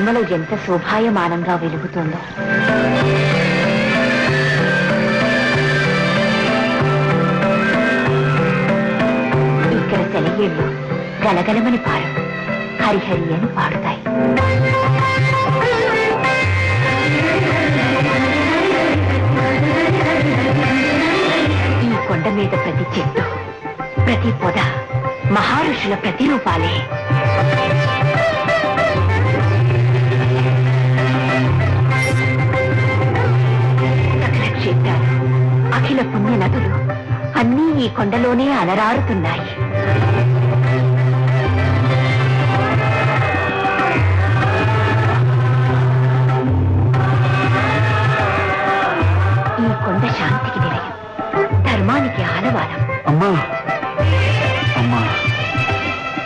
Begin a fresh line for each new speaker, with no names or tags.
తిరుమల ఎంత శోభాయమానంగా వెలుగుతోందో. ఇక్కడ సెలయేళ్లు గలగలమని పారు, హరిహరి అని పాడుతాయి. ఈ కొండ మీద ప్రతి చెట్టు, ప్రతి పొద మహారుషుల ప్రతిరూపాలే. సకల క్షేత్రాలు, అఖిల పుణ్య నదులు అన్నీ ఈ కొండలోనే అలరారుతున్నాయి.